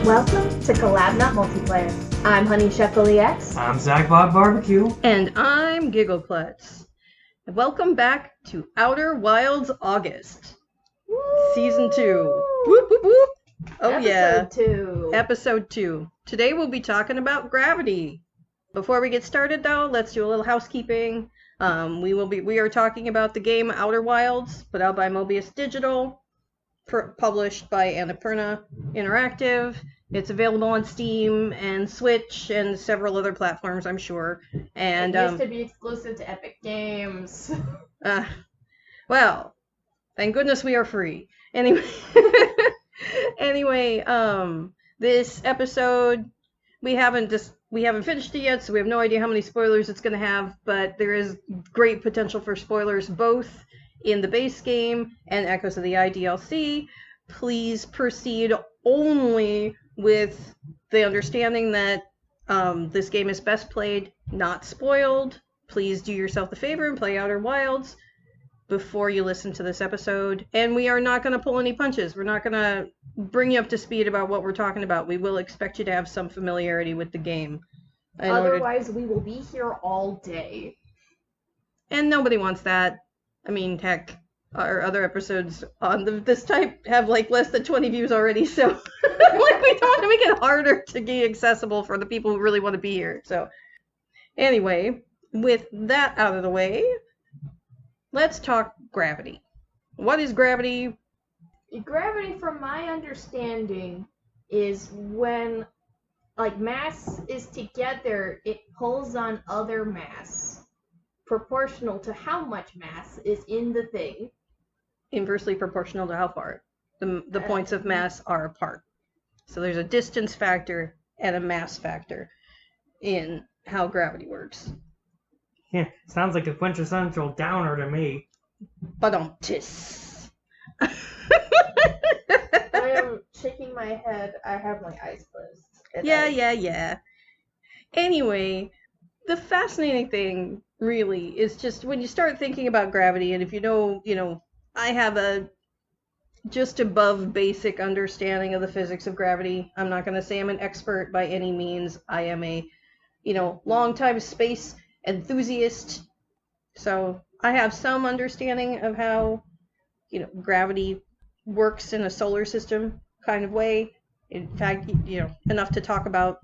Welcome to Collab Not Multiplayer. I'm Honeyshuckleex. I'm Zagbot Barbecue. And I'm Giggleklutz. Welcome back to Outer Wilds August. Woo! Season 2. Whoop, whoop, whoop. Oh Episode 2. Today we'll be talking about gravity. Before we get started though, let's do a little housekeeping. We are talking about the game Outer Wilds, put out by Mobius Digital, published by Annapurna Interactive. It's available on Steam and Switch and several other platforms, I'm sure. And it used to be exclusive to Epic Games. Well, thank goodness we are free. Anyway, this episode we haven't finished it yet, so we have no idea how many spoilers it's going to have, but there is great potential for spoilers both in the base game and Echoes of the Eye DLC. Please proceed only with the understanding that this game is best played, not spoiled. Please do yourself the favor and play Outer Wilds before you listen to this episode. And we are not going to pull any punches. We're not going to bring you up to speed about what we're talking about. We will expect you to have some familiarity with the game. Otherwise, we will be here all day. And nobody wants that. I mean, heck, our other episodes on this type have like less than 20 views already, so like we don't want to make it harder to be accessible for the people who really want to be here. So anyway, with that out of the way, let's talk gravity. What is gravity? Gravity, from my understanding, is when mass is together, it pulls on other mass proportional to how much mass is in the thing. Inversely proportional to how far the points of mass are apart. So there's a distance factor and a mass factor in how gravity works. Yeah, sounds like a quintessential downer to me. Ba-dum-tis. I am shaking my head. I have my eyes closed. Yeah. Anyway, the fascinating thing really is just when you start thinking about gravity, and if you know, I have a just above basic understanding of the physics of gravity. I'm not going to say I'm an expert by any means. I am a, long-time space enthusiast. So I have some understanding of how, gravity works in a solar system kind of way. In fact, enough to talk about.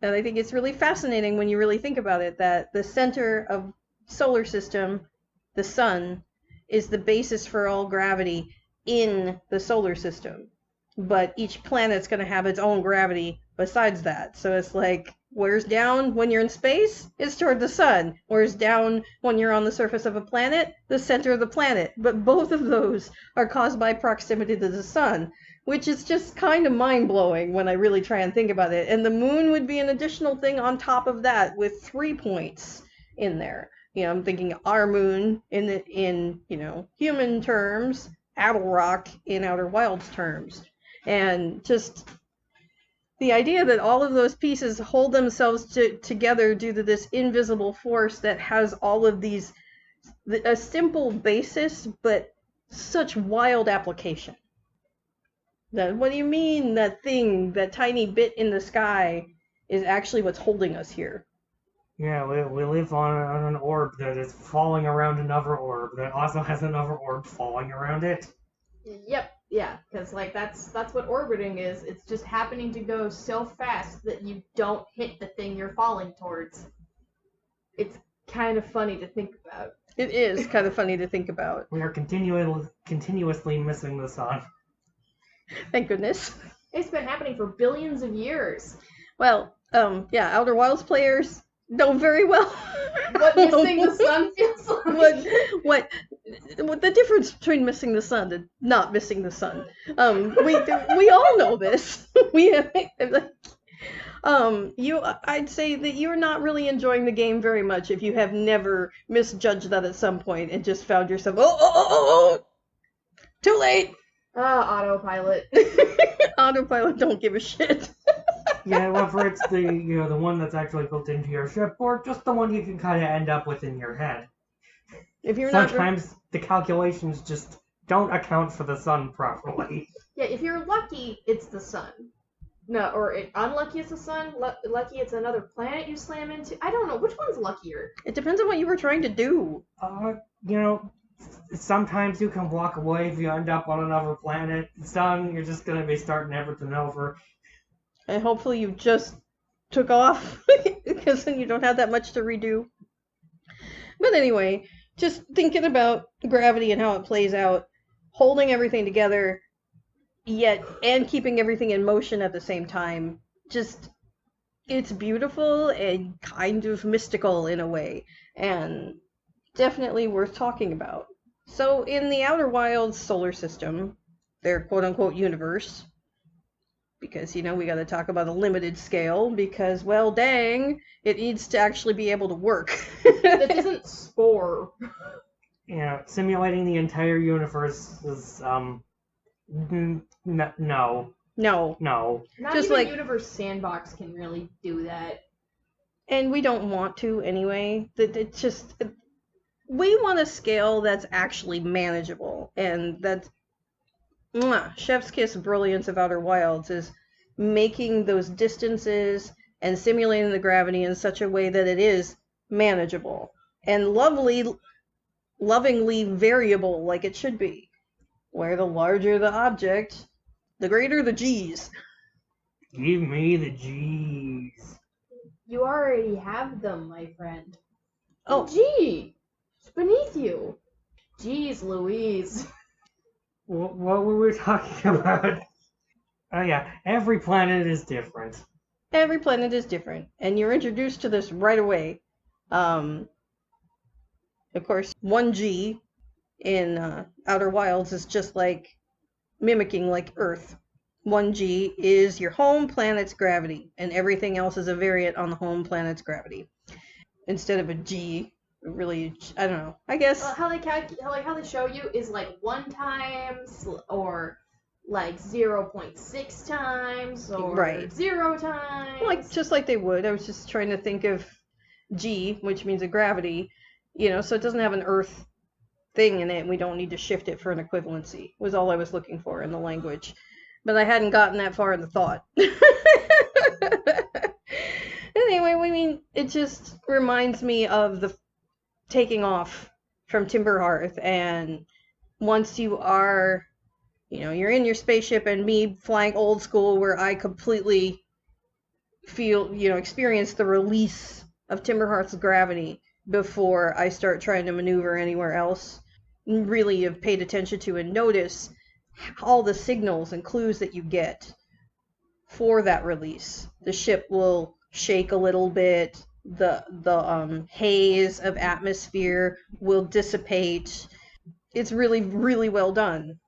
And I think it's really fascinating when you really think about it, that the center of solar system, the sun, is the basis for all gravity in the solar system. But each planet's going to have its own gravity besides that. So it's like, where's down when you're in space? It's toward the sun. Where's down when you're on the surface of a planet? The center of the planet. But both of those are caused by proximity to the sun, which is just kind of mind-blowing when I really try and think about it. And the moon would be an additional thing on top of that with 3 points in there. I'm thinking our moon in human terms, Rock in Outer Wilds terms. And just the idea that all of those pieces hold themselves together due to this invisible force that has all of these, a simple basis, but such wild application. What do you mean that thing, that tiny bit in the sky, is actually what's holding us here? Yeah, we live on an orb that is falling around another orb that also has another orb falling around it. Yep, yeah, because that's what orbiting is. It's just happening to go so fast that you don't hit the thing you're falling towards. It's kind of funny to think about. It is kind of funny to think about. We are continuously missing the sun. Thank goodness. It's been happening for billions of years. Well, Outer Wilds players know very well what missing the sun feels like. What the difference between missing the sun and not missing the sun. We all know this. I'd say that you're not really enjoying the game very much if you have never misjudged that at some point and just found yourself too late. Autopilot. Autopilot don't give a shit. Yeah, whether it's the one that's actually built into your ship or just the one you can kind of end up with in your head. If you're Sometimes the calculations just don't account for the sun properly. Yeah, if you're lucky, it's the sun. No, or unlucky it's the sun. Lucky it's another planet you slam into. I don't know which one's luckier. It depends on what you were trying to do. You know, sometimes you can walk away if you end up on another planet. Some you're just gonna be starting everything over. And hopefully you just took off, because then you don't have that much to redo. But anyway, just thinking about gravity and how it plays out, holding everything together, yet and keeping everything in motion at the same time. Just it's beautiful and kind of mystical in a way, and definitely worth talking about. So in the Outer Wilds solar system, their quote unquote universe, because we got to talk about a limited scale, because well dang, it needs to actually be able to work. This isn't Spore. Simulating the entire universe is no. No. No. Not Just even like Universe Sandbox can really do that. And we don't want to anyway. It's just we want a scale that's actually manageable, and that's chef's kiss brilliance of Outer Wilds is making those distances and simulating the gravity in such a way that it is manageable and lovingly variable like it should be, where the larger the object, the greater the G's. Give me the G's. You already have them, my friend. Oh, G! It's beneath you. Jeez Louise. What were we talking about? Oh yeah, every planet is different. Every planet is different, and you're introduced to this right away. Of course, 1G in Outer Wilds is just like mimicking like Earth. 1G is your home planet's gravity, and everything else is a variant on the home planet's gravity. Instead of a G, really, I don't know. I guess How they show you is like 1 times or like 0.6 times or Right. 0 times. just like they would. I was just trying to think of G, which means a gravity, so it doesn't have an Earth thing in it, and we don't need to shift it for an equivalency, was all I was looking for in the language. But I hadn't gotten that far in the thought. Anyway, it just reminds me of the taking off from Timberhearth, and once you are, you're in your spaceship, and me flying old school where I completely feel, experience the release of Timberhearth's gravity before I start trying to maneuver anywhere else. Really have paid attention to and notice all the signals and clues that you get for that release. The ship will shake a little bit, the haze of atmosphere will dissipate. It's really, really well done.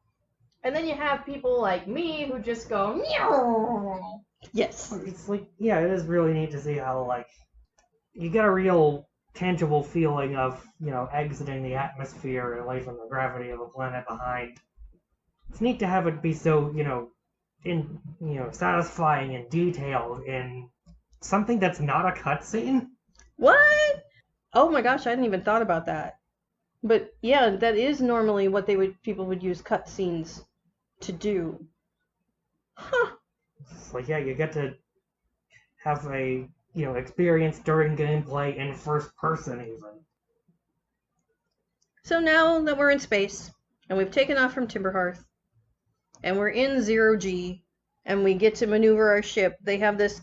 And then you have people like me who just go meow. Yes. It's like, yeah, it is really neat to see how, like, you get a real tangible feeling of, exiting the atmosphere and leaving the gravity of a planet behind. It's neat to have it be so, satisfying and detailed in something that's not a cutscene. What? Oh my gosh, I hadn't even thought about that. But yeah, that is normally what people would use cutscenes to do. Huh. It's like, yeah, you get to have a, experience during gameplay in first person even. So now that we're in space, and we've taken off from Timberhearth, and we're in 0G, and we get to maneuver our ship, they have this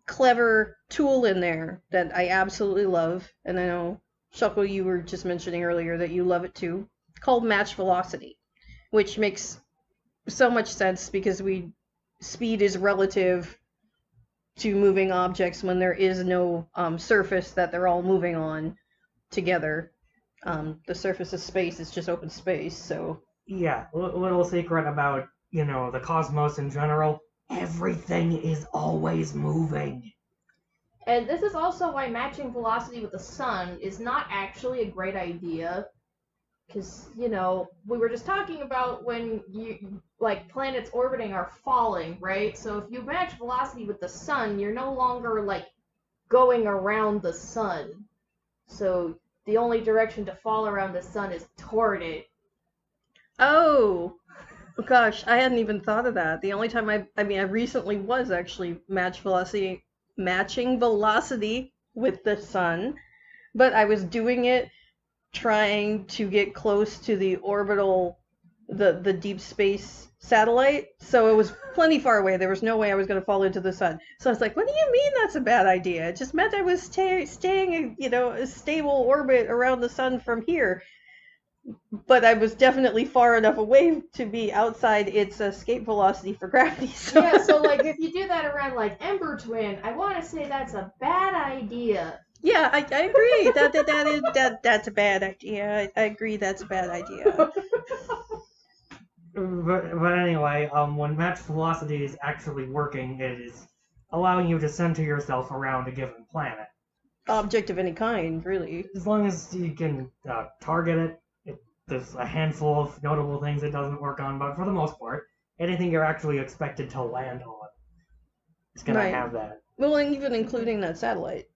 clever tool in there that I absolutely love, and I know, Shuckle, you were just mentioning earlier that you love it too, called match velocity, which makes so much sense because speed is relative to moving objects when there is no surface that they're all moving on together. The surface of space is just open space, so... Yeah, little secret about, the cosmos in general. Everything is always moving. And this is also why matching velocity with the sun is not actually a great idea. Because, we were just talking about when planets orbiting are falling, right? So if you match velocity with the sun, you're no longer, going around the sun. So the only direction to fall around the sun is toward it. Oh! Oh, gosh, I hadn't even thought of that. The only time I recently was actually matching velocity with the sun, but I was doing it trying to get close to the orbital, the deep space satellite. So it was plenty far away. There was no way I was going to fall into the sun. So I was like, "What do you mean that's a bad idea? It just meant I was staying in, a stable orbit around the sun from here." But I was definitely far enough away to be outside its escape velocity for gravity. So. Yeah, so like if you do that around like Ember Twin, I want to say that's a bad idea. Yeah, I agree. That's a bad idea. I agree that's a bad idea. But anyway, when match velocity is actually working, it is allowing you to center yourself around a given planet. Object of any kind, really. As long as you can target it, there's a handful of notable things it doesn't work on, but for the most part, anything you're actually expected to land on is going to have that. Well, and even including that satellite.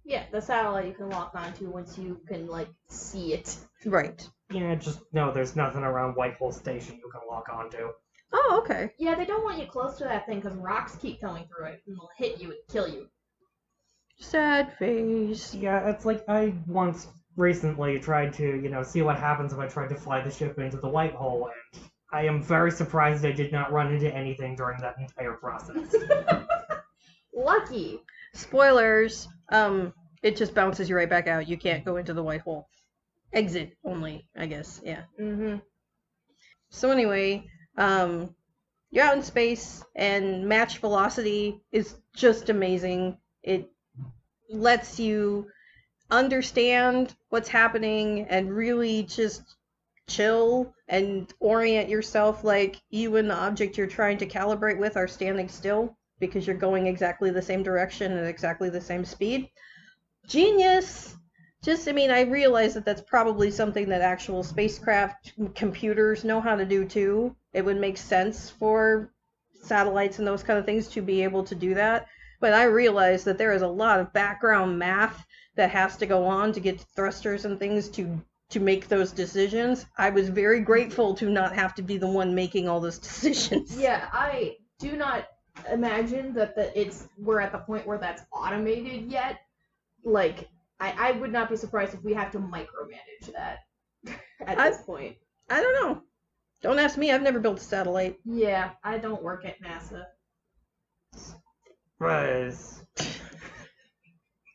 Yeah, the satellite you can lock onto once you can, like, see it. Right. Yeah, just no, there's nothing around Whitehall Station you can lock onto. Oh, okay. Yeah, they don't want you close to that thing because rocks keep coming through it and they'll hit you and kill you. Sad face. Yeah, it's like I once recently tried to, see what happens if I tried to fly the ship into the white hole, and I am very surprised I did not run into anything during that entire process. Lucky. Spoilers. It just bounces you right back out. You can't go into the white hole. Exit only, I guess. Yeah. Mm-hmm. So anyway, you're out in space, and match velocity is just amazing. It lets you understand what's happening and really just chill and orient yourself like you and the object you're trying to calibrate with are standing still because you're going exactly the same direction at exactly the same speed. Genius! I realize that that's probably something that actual spacecraft computers know how to do too. It would make sense for satellites and those kind of things to be able to do that. But I realize that there is a lot of background math that has to go on to get thrusters and things to make those decisions. I was very grateful to not have to be the one making all those decisions. Yeah, I do not imagine that we're at the point where that's automated yet. Like, I would not be surprised if we have to micromanage that at this point. I don't know. Don't ask me. I've never built a satellite. Yeah, I don't work at NASA. Right.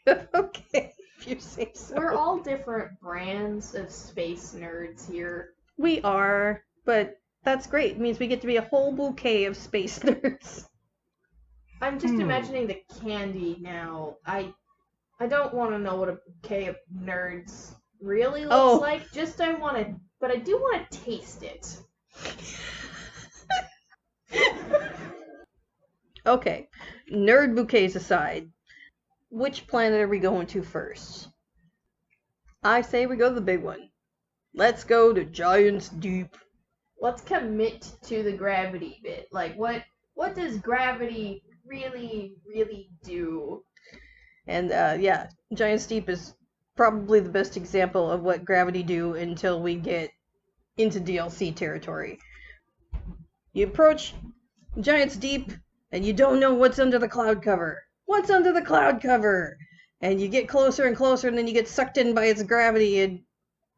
Okay, if you say so. We're all different brands of space nerds here. We are, but that's great. It means we get to be a whole bouquet of space nerds. I'm just imagining the candy now. I don't want to know what a bouquet of nerds really looks like. But I do want to taste it. Okay, nerd bouquets aside, which planet are we going to first? I say we go to the big one. Let's go to Giant's Deep. Let's commit to the gravity bit. Like, what does gravity really, really do? And Giant's Deep is probably the best example of what gravity do until we get into DLC territory. You approach Giant's Deep, and you don't know what's under the cloud cover. What's under the cloud cover? And you get closer and closer, and then you get sucked in by its gravity, and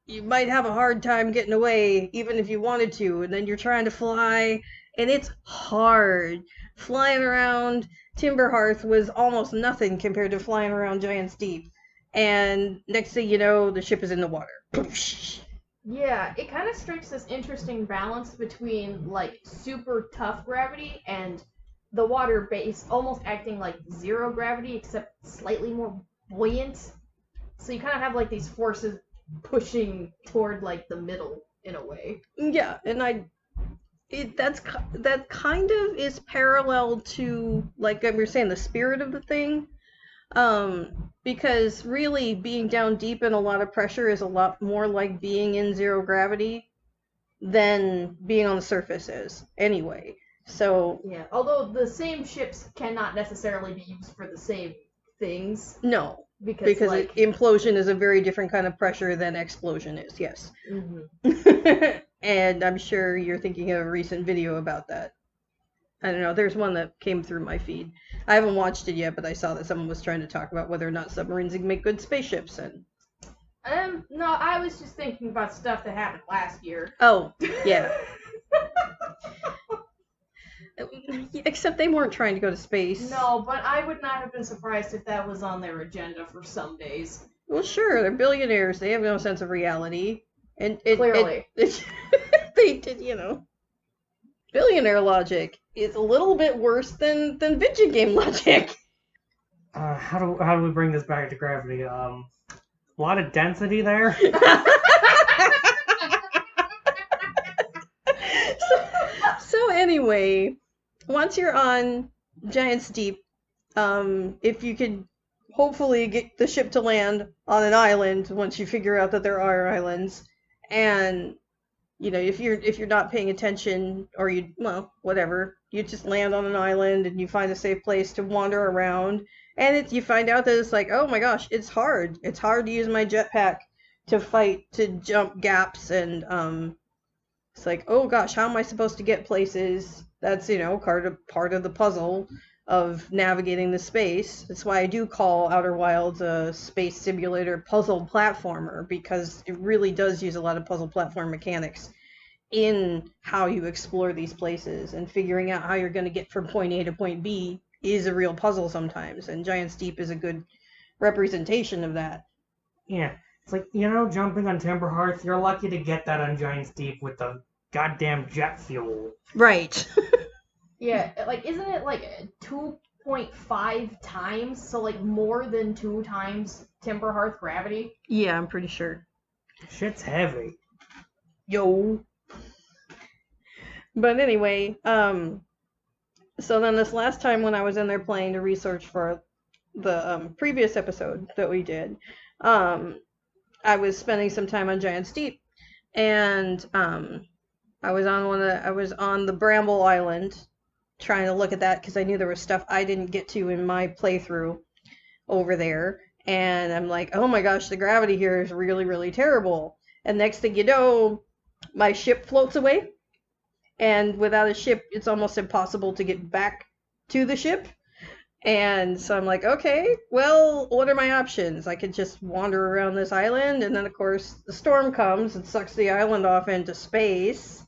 you might have a hard time getting away, even if you wanted to. And then you're trying to fly, and it's hard. Flying around Timber Hearth was almost nothing compared to flying around Giant's Deep. And next thing you know, the ship is in the water. Yeah, it kind of strikes this interesting balance between, like, super tough gravity and the water base almost acting like zero gravity, except slightly more buoyant. So you kind of have, like, these forces pushing toward, like, the middle, in a way. Yeah, and that kind of is parallel to, like we were saying, the spirit of the thing. Because really being down deep in a lot of pressure is a lot more like being in zero gravity than being on the surface is, anyway. So yeah, although the same ships cannot necessarily be used for the same things. No, Because like, implosion is a very different kind of pressure than explosion is, yes. mhm. And I'm sure you're thinking of a recent video about that. I don't know, there's one that came through my feed. I haven't watched it yet, but I saw that someone was trying to talk about whether or not submarines can make good spaceships. And No, I was just thinking about stuff that happened last year. oh, yeah. Except they weren't trying to go to space. No, but I would not have been surprised if that was on their agenda for some days. Well, sure, they're billionaires. They have no sense of reality. And Clearly. they did, billionaire logic is a little bit worse than video game logic. How do we bring this back to gravity? A lot of density there. So anyway, once you're on Giant's Deep, if you could hopefully get the ship to land on an island once you figure out that there are islands, and if you're not paying attention, or whatever, you just land on an island and you find a safe place to wander around, and you find out that it's like, oh my gosh, it's hard to use my jetpack to jump gaps, and it's like, oh gosh, how am I supposed to get places? That's part of the puzzle of navigating the space. That's why I do call Outer Wilds a space simulator puzzle platformer, because it really does use a lot of puzzle platform mechanics in how you explore these places, and figuring out how you're going to get from point A to point B is a real puzzle sometimes, and Giant's Deep is a good representation of that. Yeah, it's like, jumping on Timber Hearth, you're lucky to get that on Giant's Deep with the goddamn jet fuel. Right. Yeah, like, isn't it like 2.5 times, so like more than 2 times Timber Hearth gravity? Yeah, I'm pretty sure. Shit's heavy. Yo. But anyway, so then this last time when I was in there playing to research for the previous episode that we did, I was spending some time on Giant's Deep, and I was on the Bramble Island, trying to look at that because I knew there was stuff I didn't get to in my playthrough over there, and I'm like, oh my gosh, the gravity here is really, really terrible. And next thing you know, my ship floats away, and without a ship, it's almost impossible to get back to the ship. And so I'm like, okay, well, what are my options? I could just wander around this island, and then of course the storm comes and sucks the island off into space.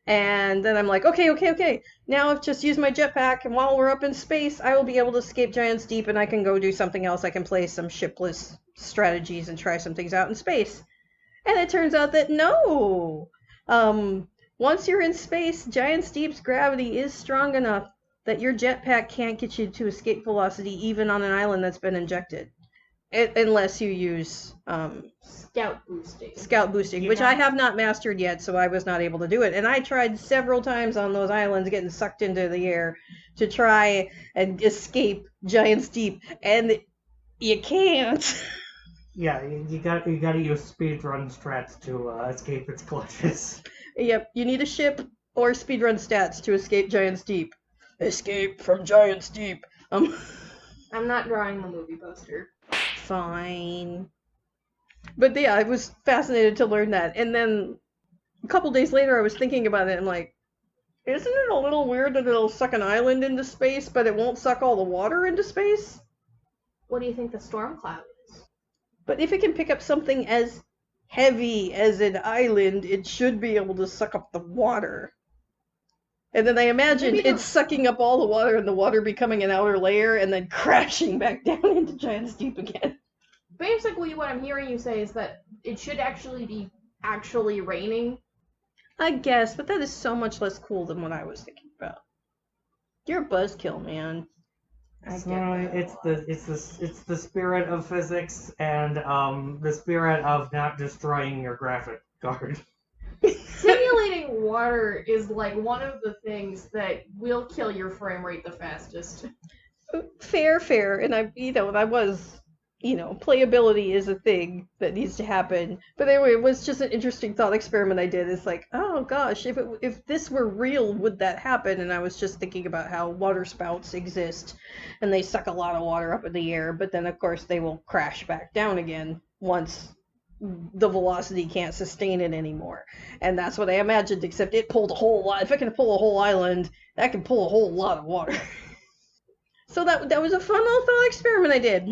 And then I'm like, okay, now I've just used my jetpack, and while we're up in space, I will be able to escape Giant's Deep, and I can go do something else. I can play some shipless strategies and try some things out in space. And it turns out that no! Once you're in space, Giant's Deep's gravity is strong enough that your jetpack can't get you to escape velocity even on an island that's been injected. Unless you use Scout boosting. Which I have not mastered yet, so I was not able to do it. And I tried several times on those islands getting sucked into the air to try and escape Giant's Deep, and you can't. Yeah, you got to use speedrun strats to escape its clutches. Yep, you need a ship or speedrun stats to escape Giant's Deep. Escape from Giant's Deep. I'm not drawing the movie poster. Fine. But yeah, I was fascinated to learn that. And then a couple days later, I was thinking about it, and I'm like, isn't it a little weird that it'll suck an island into space, but it won't suck all the water into space? What do you think the storm cloud is? But if it can pick up something as heavy as an island, it should be able to suck up the water. And then I imagine it's sucking up all the water, and the water becoming an outer layer, and then crashing back down into Giant's Deep again. Basically, what I'm hearing you say is that it should actually be raining. I guess, but that is so much less cool than what I was thinking about. You're a buzzkill, man. It's the spirit of physics and the spirit of not destroying your graphic card. Simulating water is like one of the things that will kill your frame rate the fastest. Fair, and I was playability is a thing that needs to happen. But anyway, it was just an interesting thought experiment I did. It's like, oh gosh, if this were real, would that happen? And I was just thinking about how water spouts exist, and they suck a lot of water up in the air, but then of course they will crash back down again once the velocity can't sustain it anymore. And that's what I imagined, except it pulled a whole lot. If it can pull a whole island, that can pull a whole lot of water. So that was a fun little thought experiment I did.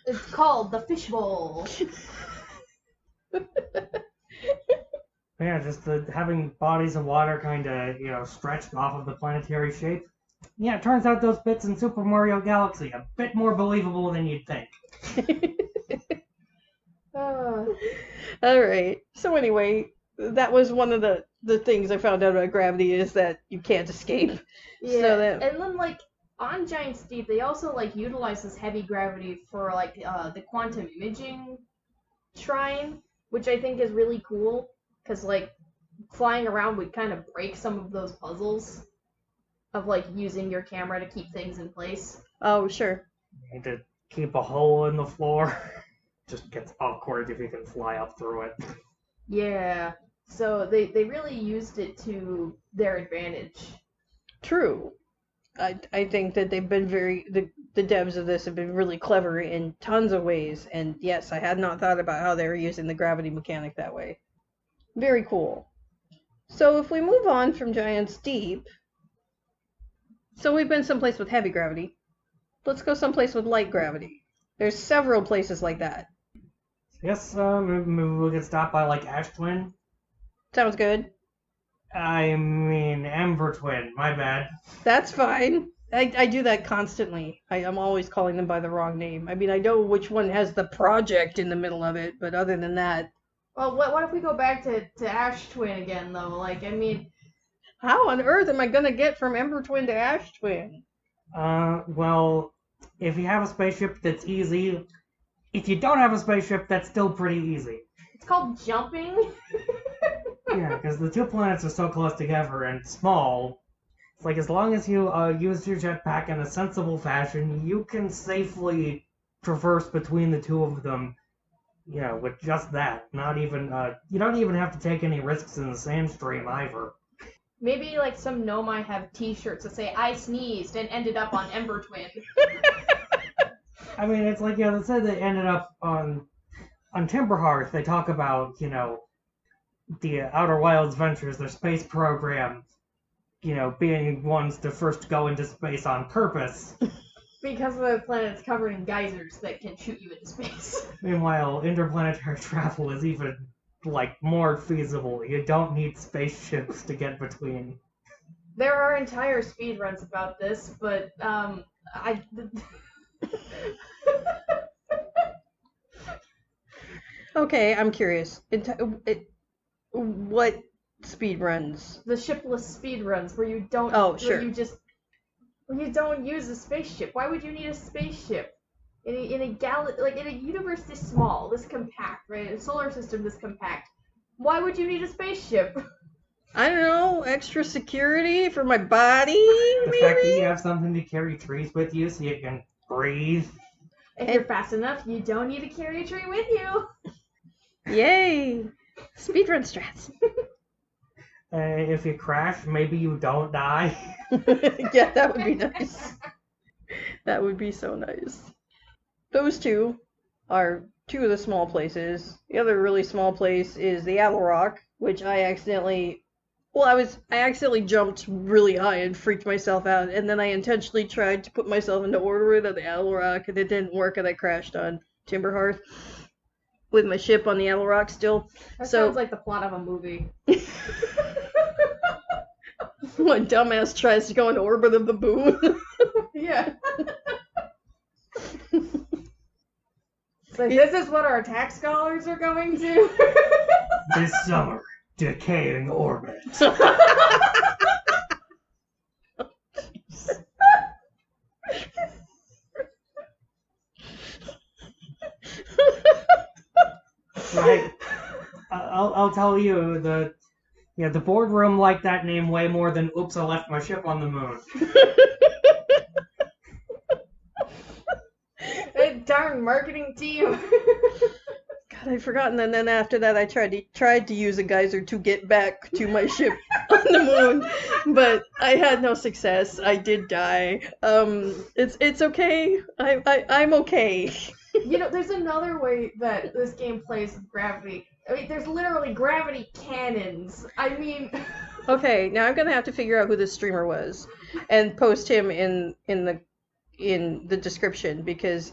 It's called the fishbowl. Yeah, just having bodies of water kind of, stretched off of the planetary shape. Yeah, it turns out those bits in Super Mario Galaxy a bit more believable than you'd think. Alright. So anyway, that was one of the things I found out about gravity, is that you can't escape. Yeah, So that... and then, like, on Giant's Deep, they also, like, utilize this heavy gravity for, like, the quantum imaging shrine, which I think is really cool, because, like, flying around would kind of break some of those puzzles of, like, using your camera to keep things in place. Oh, sure. You need to keep a hole in the floor. Just gets awkward if you can fly up through it. Yeah, so they really used it to their advantage. True. I think that they've been the devs of this have been really clever in tons of ways, and yes, I had not thought about how they were using the gravity mechanic that way. Very cool. So if we move on from Giant's Deep, so we've been someplace with heavy gravity. Let's go someplace with light gravity. There's several places like that. Yes, maybe we could stop by, like, Ash Twin. Sounds good. I mean, Ember Twin, my bad. That's fine. I do that constantly. I'm always calling them by the wrong name. I mean, I know which one has the project in the middle of it, but other than that... Well, what if we go back to Ash Twin again, though? Like, I mean... How on earth am I gonna get from Ember Twin to Ash Twin? Well, if you have a spaceship, that's easy. If you don't have a spaceship, that's still pretty easy. It's called jumping. Yeah, because the two planets are so close together and small. It's like, as long as you use your jetpack in a sensible fashion, you can safely traverse between the two of them, with just that. Not even, you don't even have to take any risks in the sand stream either. Maybe, like, some Nomai have t-shirts that say, I sneezed and ended up on Ember Twin. I mean, it's like, they said they ended up on Timberhearth. They talk about, the Outer Wilds Ventures, their space program, being ones to first go into space on purpose. Because the planet's covered in geysers that can shoot you into space. Meanwhile, interplanetary travel is even, more feasible. You don't need spaceships to get between. There are entire speedruns about this, but, Okay, I'm curious. What speedruns? The shipless speedruns where you don't... Oh, sure. Where you don't use a spaceship. Why would you need a spaceship? In a universe this small, this compact, right? In a solar system this compact. Why would you need a spaceship? I don't know, extra security for my body, The fact that you have something to carry trees with you so you can breathe. If you're fast enough, you don't need to carry a tree with you. Yay! Speedrun strats. If you crash, maybe you don't die. Yeah, that would be nice. That would be so nice. Those two are two of the small places. The other really small place is the Attle Rock, which I accidentally jumped really high and freaked myself out, and then I intentionally tried to put myself into orbit on the Attle Rock, and it didn't work, and I crashed on Timberhearth with my ship on the Attle Rock still. That sounds like the plot of a movie. My dumbass tries to go into orbit of the boom. Yeah. So this is what our tax scholars are going to? This summer, decaying orbit. Right. I'll tell you, the boardroom liked that name way more than "Oops, I left my ship on the moon." Darn darn marketing team. God, I'd forgotten. And then after that, I tried to use a geyser to get back to my ship on the moon, but I had no success. I did die. It's okay. I'm okay. You know, there's another way that this game plays with gravity. I mean, there's literally gravity cannons. I mean... Okay, now I'm gonna have to figure out who this streamer was, and post him in the description, because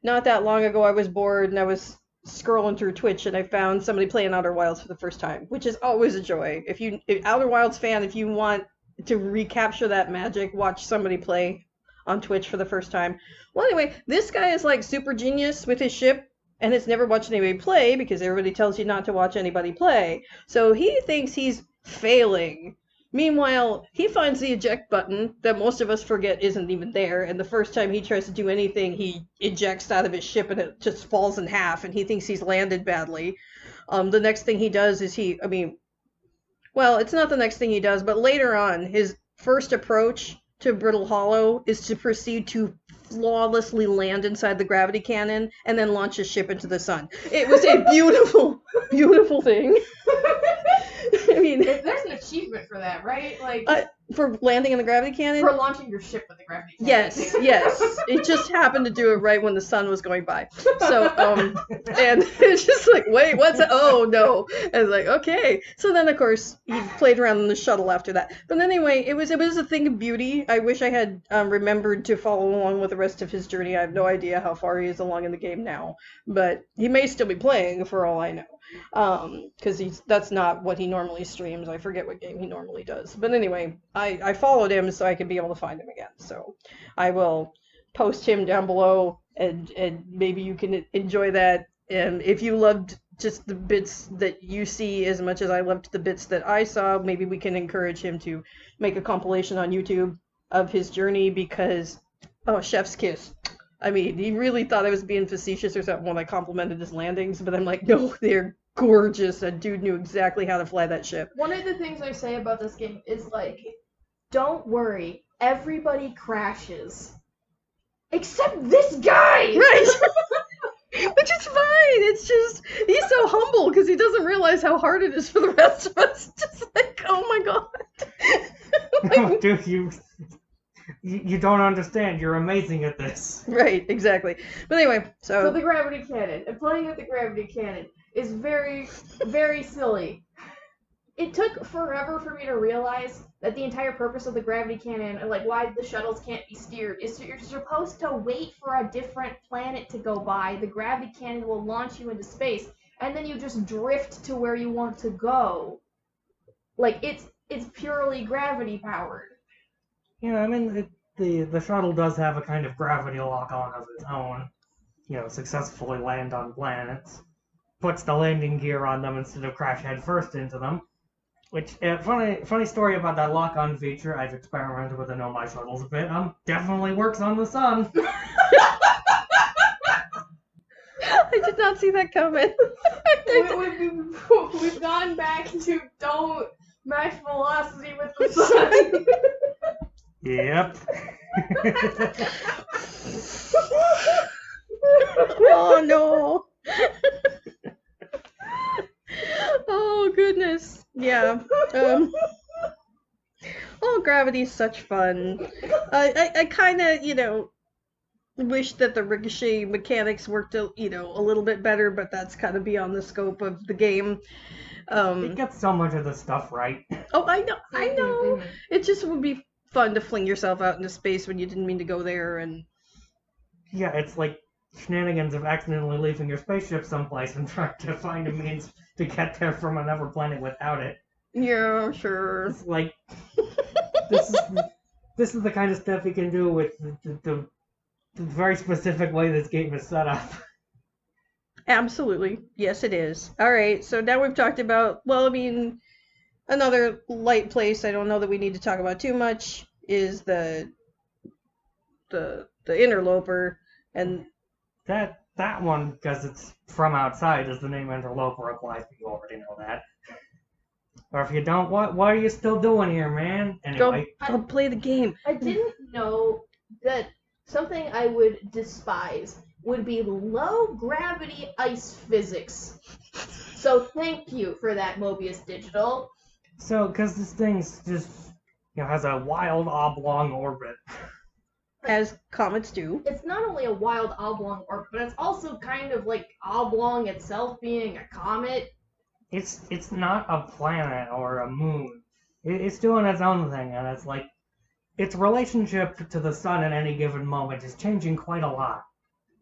not that long ago I was bored and I was scrolling through Twitch and I found somebody playing Outer Wilds for the first time, which is always a joy. If Outer Wilds fan, if you want to recapture that magic, watch somebody play on Twitch for the first time. Well, anyway, this guy is like super genius with his ship and has never watched anybody play, because everybody tells you not to watch anybody play. So he thinks he's failing. Meanwhile, he finds the eject button that most of us forget isn't even there, and the first time he tries to do anything, he ejects out of his ship and it just falls in half, and he thinks he's landed badly. The next thing he does is well, it's not the next thing he does, but later on, his first approach to Brittle Hollow is to proceed to flawlessly land inside the gravity cannon and then launch his ship into the sun. It was a beautiful, beautiful thing. I mean, there's an achievement for that, right? Like for landing in the gravity cannon? For launching your ship with the gravity cannon. Yes. It just happened to do it right when the sun was going by. So, and it's just like, wait, what's that? Oh, no. And it's like, okay. So then, of course, he played around in the shuttle after that. But anyway, it was a thing of beauty. I wish I had remembered to follow along with the rest of his journey. I have no idea how far he is along in the game now. But he may still be playing, for all I know. Because that's not what he normally streams. I forget what game he normally does. But anyway, I followed him so I could be able to find him again. So I will post him down below, and maybe you can enjoy that. And if you loved just the bits that you see as much as I loved the bits that I saw, maybe we can encourage him to make a compilation on YouTube of his journey, because, oh, chef's kiss. I mean, he really thought I was being facetious or something when I complimented his landings, but I'm like, no, they're gorgeous. That dude knew exactly how to fly that ship. One of the things I say about this game is, like, don't worry, everybody crashes. Except this guy! Right! Which is fine. It's just, he's so humble because he doesn't realize how hard it is for the rest of us. Just like, oh my god. Like, dude, you don't understand. You're amazing at this. Right, exactly. But anyway, so the gravity cannon, and playing with the gravity cannon is very, very silly. It took forever for me to realize that the entire purpose of the gravity cannon, and like why the shuttles can't be steered, is you're supposed to wait for a different planet to go by. The gravity cannon will launch you into space, and then you just drift to where you want to go. Like, it's purely gravity powered. Yeah, I mean, the shuttle does have a kind of gravity lock-on of its own. You know, successfully land on planets. Puts the landing gear on them instead of crash head first into them. Which, funny story about that lock-on feature. I've experimented with the Nomai shuttles a bit. Definitely works on the sun. I did not see that coming. We've gone back to don't match velocity with the sun. Yep. Oh no. Oh goodness. Yeah. Oh, gravity's such fun. I kind of, wish that the ricochet mechanics worked, a little bit better, but that's kind of beyond the scope of the game. It gets so much of the stuff right. Oh, I know. It just would be fun to fling yourself out into space when you didn't mean to go there, and yeah, it's like shenanigans of accidentally leaving your spaceship someplace and trying to find a means to get there from another planet without it. Yeah, sure. It's like this is the kind of stuff you can do with the very specific way this game is set up. Absolutely. Yes, it is. All right, so now we've talked about, another light place I don't know that we need to talk about too much is the interloper, and that one, because it's from outside, as the name interloper applies, but you already know that. Or if you don't, what are you still doing here, man? Anyway. Go play the game. I didn't know that something I would despise would be low gravity ice physics. So thank you for that, Mobius Digital. So, because this thing's just, has a wild oblong orbit. As comets do. It's not only a wild oblong orbit, but it's also kind of like oblong itself being a comet. It's not a planet or a moon. It's doing its own thing, and it's like its relationship to the sun at any given moment is changing quite a lot.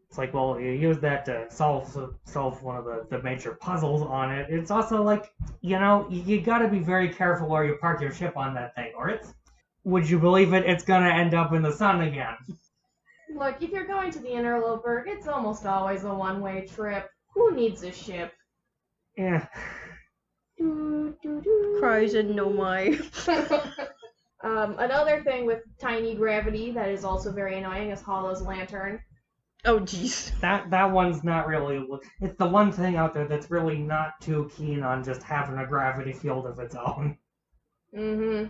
It's like, well, you use that to solve one of the major puzzles on it. It's also like, you gotta be very careful where you park your ship on that thing, or would you believe it, it's gonna end up in the sun again. Look, if you're going to the Interloper, it's almost always a one-way trip. Who needs a ship? Yeah. Cries and no my. Another thing with tiny gravity that is also very annoying is Hollow's lantern. Oh, jeez. That one's not really... It's the one thing out there that's really not too keen on just having a gravity field of its own. Mm-hmm.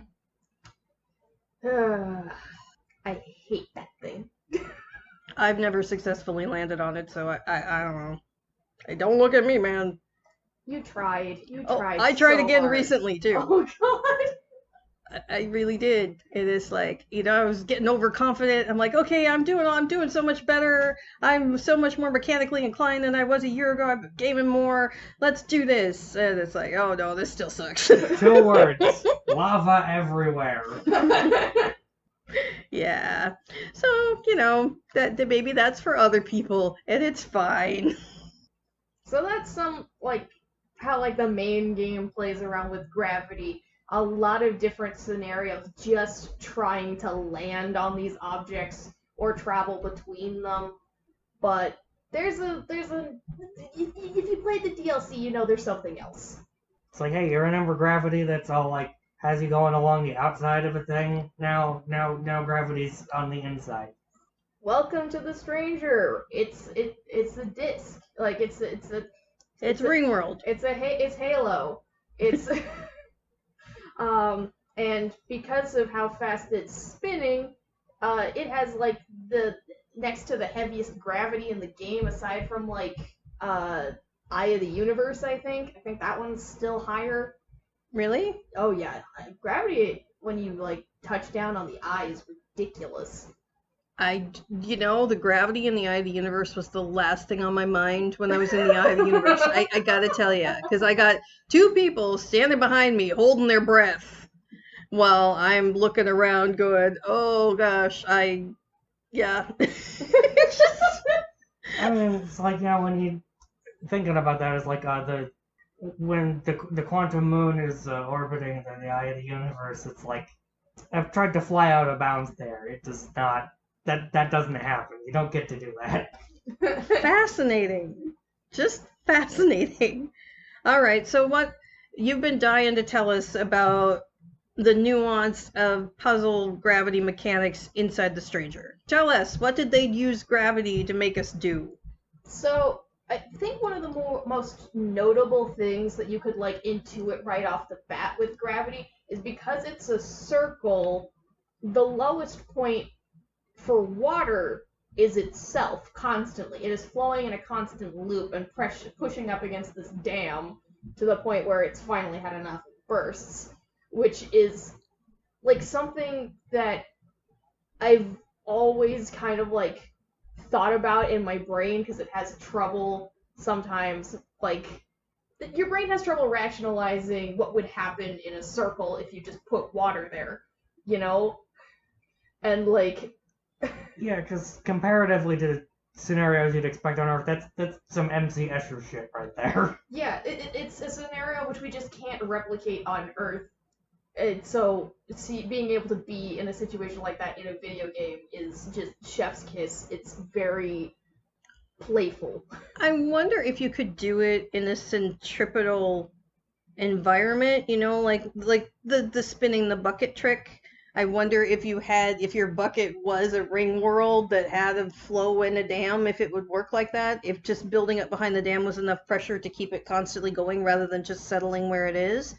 I hate that thing. I've never successfully landed on it, so I don't know. Hey, don't look at me, man. You tried. I tried so again hard. recently, too. Oh, God. I really did. It is like, I was getting overconfident. I'm like, okay, I'm doing so much better. I'm so much more mechanically inclined than I was a year ago. I'm gaming more. Let's do this. And it's like, oh no, this still sucks. 2 words. Lava everywhere. Yeah. So, that maybe that's for other people, and it's fine. So that's how the main game plays around with gravity. A lot of different scenarios just trying to land on these objects or travel between them. But if you played the DLC, there's something else. It's like, hey, you remember gravity that's all like has you going along the outside of a thing? Now gravity's on the inside. Welcome to the Stranger. It's a disc. Like it's Ringworld. It's Halo. It's and because of how fast it's spinning, it has the next to the heaviest gravity in the game, aside from Eye of the Universe. I think that one's still higher. Really? Oh yeah, gravity when you touch down on the eye is ridiculous. The gravity in the Eye of the Universe was the last thing on my mind when I was in the Eye of the Universe. I gotta tell you, because I got 2 people standing behind me holding their breath while I'm looking around going, oh gosh, yeah. I mean, it's like, when you thinking about that, it's like when the quantum moon is orbiting the Eye of the Universe, it's like, I've tried to fly out of bounds there. It does not... That doesn't happen. You don't get to do that. Fascinating. Just fascinating. All right, so what you've been dying to tell us about the nuance of puzzle gravity mechanics inside the Stranger. Tell us, what did they use gravity to make us do? So, I think one of the most notable things that you could intuit right off the bat with gravity is because it's a circle, the lowest point for water is itself constantly. It is flowing in a constant loop and pushing up against this dam to the point where it's finally had enough bursts, which is something that I've always kind of thought about in my brain because it has trouble sometimes. Your brain has trouble rationalizing what would happen in a circle if you just put water there, and yeah, because comparatively to scenarios you'd expect on Earth, that's some MC Escher shit right there. Yeah, it's a scenario which we just can't replicate on Earth. And so, being able to be in a situation like that in a video game is just chef's kiss. It's very playful. I wonder if you could do it in a centripetal environment, like the spinning the bucket trick. I wonder if your bucket was a ring world that had a flow in a dam, if it would work like that. If just building up behind the dam was enough pressure to keep it constantly going rather than just settling where it is.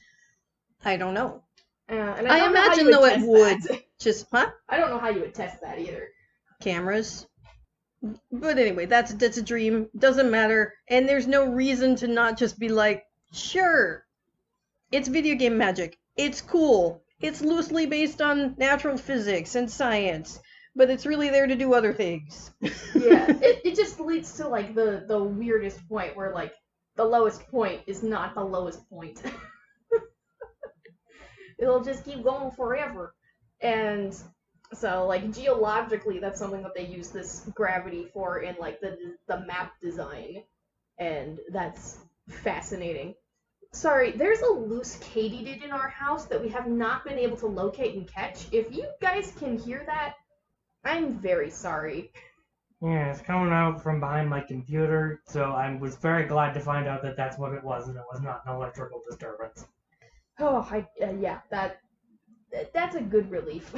I don't know. And I imagine though it would just, I don't know how you would test that either. cameras. But anyway, that's a dream. Doesn't matter. And there's no reason to not just be like, sure, it's video game magic. It's cool. It's loosely based on natural physics and science, but it's really there to do other things. Yeah, it just leads to like the weirdest point where like the lowest point is not the lowest point. It'll just keep going forever. And so like geologically that's something that they use this gravity for in like the map design. And that's fascinating. Sorry, there's a loose katydid in our house that we have not been able to locate and catch. If you guys can hear that, I'm very sorry. Yeah, it's coming out from behind my computer, so I was very glad to find out that that's what it was, and it was not an electrical disturbance. Oh, yeah, that's a good relief.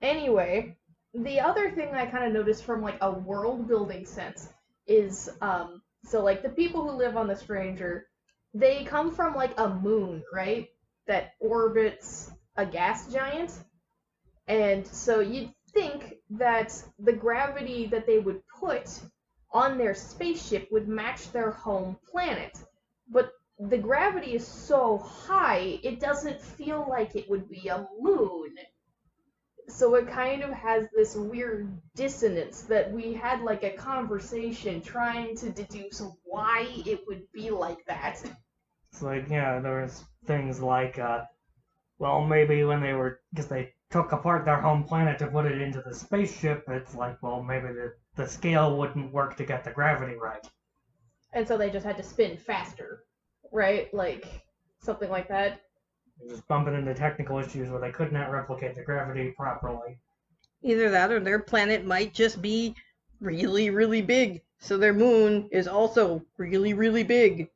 Anyway, the other thing I kind of noticed from like a world building sense is so like the people who live on the Stranger, they come from like a moon, right? That orbits a gas giant. And so you'd think that the gravity that they would put on their spaceship would match their home planet. But the gravity is so high, it doesn't feel like it would be a moon. So it kind of has this weird dissonance that we had like a conversation trying to deduce why it would be like that. It's like, yeah, there was things like, well, maybe when because they took apart their home planet to put it into the spaceship, it's like, well, maybe the scale wouldn't work to get the gravity right. And so they just had to spin faster, right? Like, something like that. Just bumping into technical issues where they could not replicate the gravity properly. Either that or their planet might just be really, really big. So their moon is also really, really big.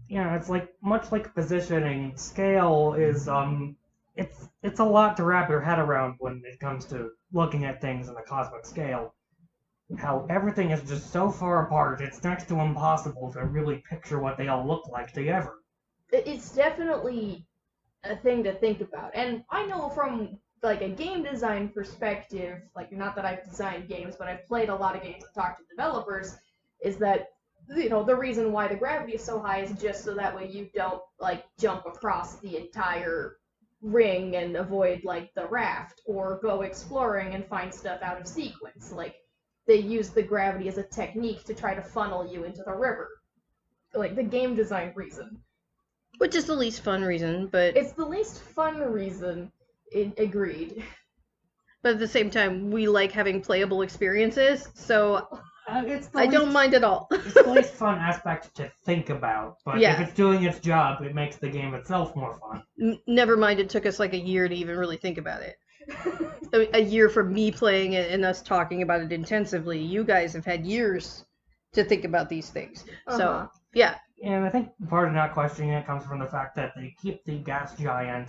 Yeah, it's like, much like positioning, scale is, it's a lot to wrap your head around when it comes to looking at things in the cosmic scale. How everything is just so far apart, it's next to impossible to really picture what they all look like together. It's definitely a thing to think about. And I know from like a game design perspective, like not that I've designed games, but I've played a lot of games and talked to developers, is that the reason why the gravity is so high is just so that way you don't like jump across the entire ring and avoid like the raft or go exploring and find stuff out of sequence. Like they use the gravity as a technique to try to funnel you into the river. Like the game design reason. Which is the least fun reason, but It's the least fun reason. Agreed. but at the same time, we like having playable experiences, so I don't mind at all. It's the least fun aspect to think about, but Yeah. if it's doing its job, it makes the game itself more fun. Never mind, it took us like a year to even really think about it. A year for me playing it and us talking about it intensively. You guys have had years to think about these things. So, yeah. And I think part of not questioning it comes from the fact that they keep the gas giant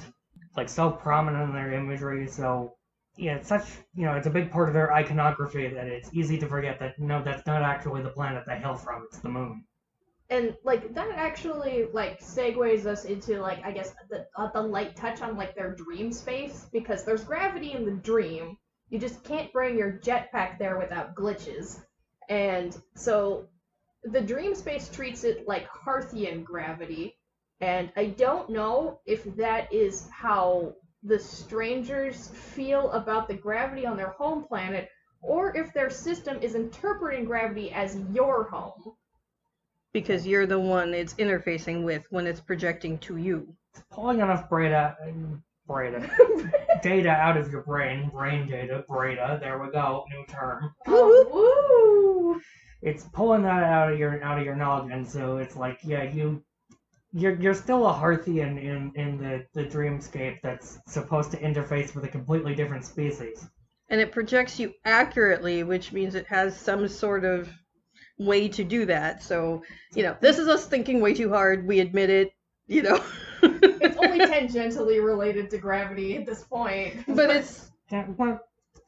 like so prominent in their imagery, so yeah, it's such, it's a big part of their iconography that it's easy to forget that no, that's not actually the planet they hail from, it's the moon. And like that actually like segues us into like I guess the light touch on like their dream space, because there's gravity in the dream. You just can't bring your jetpack there without glitches. And so the dream space treats it like Hearthian gravity, and I don't know if that is how the Strangers feel about the gravity on their home planet, or if their system is interpreting gravity as your home. Because you're the one it's interfacing with when it's projecting to you. It's pulling enough data out of your brain data, Breda, there we go, new term. Oh, woo! It's pulling that out of your noggin, so it's like, yeah, you're still a Hearthian in the dreamscape that's supposed to interface with a completely different species. And it projects you accurately, which means it has some sort of way to do that. So, this is us thinking way too hard. We admit it, It's only tangentially related to gravity at this point. But it's...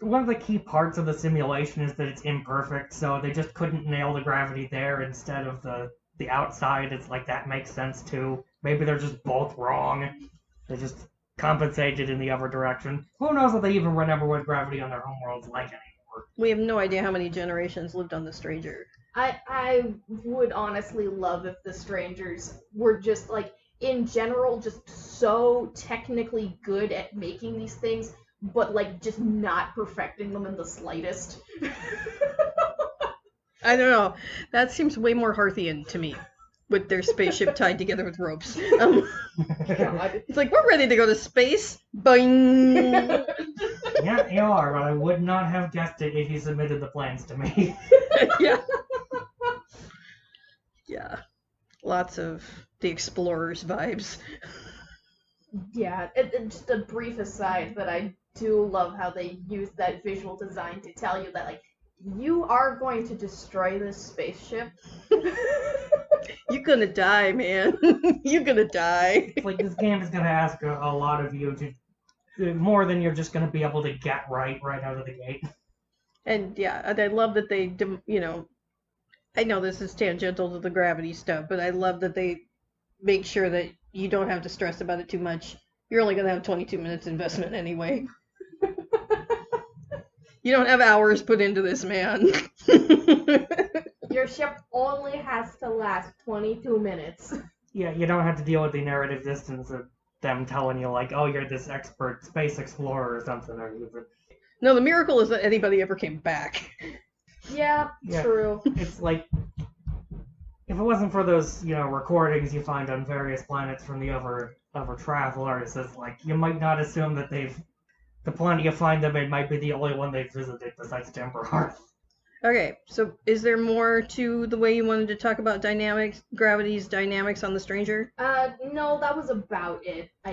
One of the key parts of the simulation is that it's imperfect, so they just couldn't nail the gravity there instead of the outside. It's like, that makes sense too. Maybe they're just both wrong. They just compensated in the other direction. Who knows if they even remember what gravity on their homeworld's like anymore. We have no idea how many generations lived on the Stranger. I would honestly love if the Strangers were just, like, in general, just so technically good at making these things, but, like, just not perfecting them in the slightest. I don't know. That seems way more Hearthian to me, with their spaceship tied together with ropes. God. It's like, we're ready to go to space. Boing! Yeah, you are, but I would not have guessed it if you submitted the plans to me. Yeah. Yeah. Lots of the Explorers vibes. Yeah, just a brief aside, but I do love how they use that visual design to tell you that, like, you are going to destroy this spaceship. You're gonna die, man. You're gonna die. It's like this game is going to ask a lot of you to more than you're just going to be able to get right out of the gate. And yeah, and I love that they, I know this is tangential to the gravity stuff, but I love that they make sure that you don't have to stress about it too much. You're only going to have 22 minutes investment anyway. You don't have hours put into this, man. Your ship only has to last 22 minutes. Yeah, you don't have to deal with the narrative distance of them telling you, like, oh, you're this expert space explorer or something. No, the miracle is that anybody ever came back. Yeah, Yeah. true. It's like, if it wasn't for those, recordings you find on various planets from the other travelers, it's like, you might not assume that the planet you find them in might be the only one they've visited besides Temporar. Okay, so is there more to the way you wanted to talk about gravity's dynamics on the Stranger? No, that was about it. I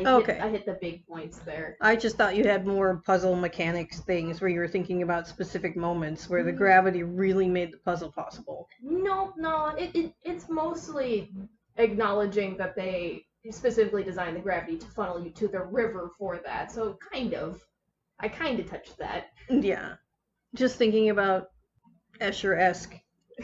hit the big points there. I just thought you had more puzzle mechanics things where you were thinking about specific moments where the gravity really made the puzzle possible. No, it's mostly acknowledging that they specifically designed the gravity to funnel you to the river for that. So I kind of touched that. Yeah, just thinking about Esher-esque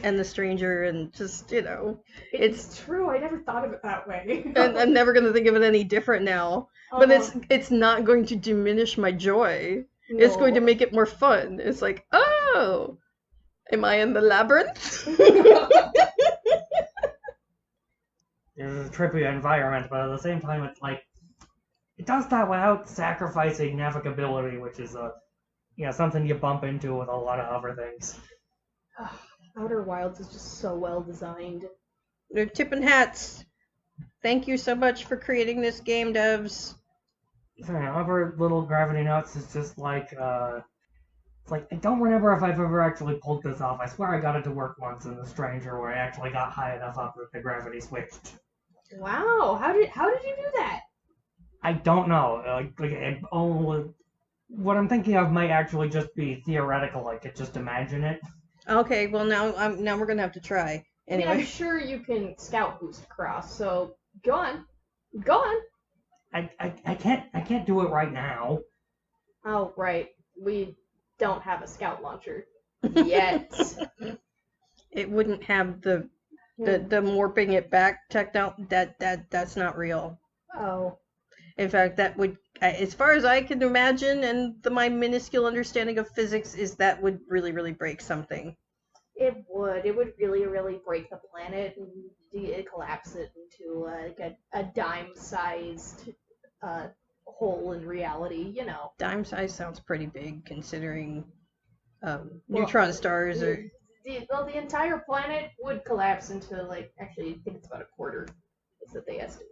and the Stranger, and just, It's true. I never thought of it that way. and I'm never going to think of it any different now. But it's not going to diminish my joy. No. It's going to make it more fun. It's like, oh, am I in the labyrinth? There's a trippy environment, but at the same time, it's like, it does that without sacrificing navigability, which is something you bump into with a lot of other things. Outer Wilds is just so well designed. They're tipping hats. Thank you so much for creating this game, devs. So, other little gravity notes is just like, it's like, I don't remember if I've ever actually pulled this off. I swear I got it to work once in The Stranger where I actually got high enough up that the gravity switched. Wow, how did you do that? I don't know. What I'm thinking of might actually just be theoretical. I could just imagine it. Okay, well now we're gonna have to try. Anyway, I'm sure you can scout boost across. So go on. I can't do it right now. Oh right, we don't have a scout launcher yet. it wouldn't have the warping it back techno. That's not real. Oh. In fact, that would, as far as I can imagine, and my minuscule understanding of physics is that would really, really break something. It would. It would really, really break the planet and collapse it into like a dime-sized hole in reality. Dime size sounds pretty big, considering neutron stars are. The entire planet would collapse into actually, I think it's about a quarter. Is that they estimate.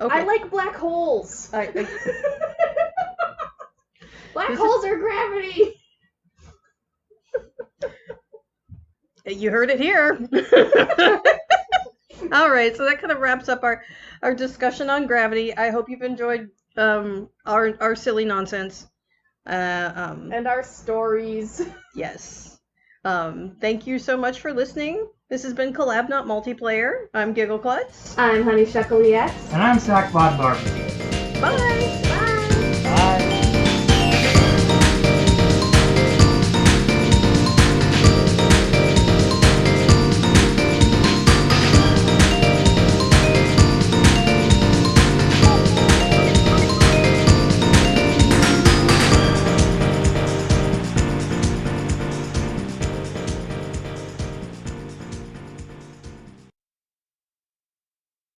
Okay. I like black holes. Black This holes are gravity. You heard it here. All right, so that kind of wraps up our discussion on gravity. I hope you've enjoyed our silly nonsense. And our stories. Yes. Thank you so much for listening. This has been Collab Not Multiplayer. I'm Giggleklutz. I'm Honeyshuckleex. And I'm Sackbot Barb. Bye!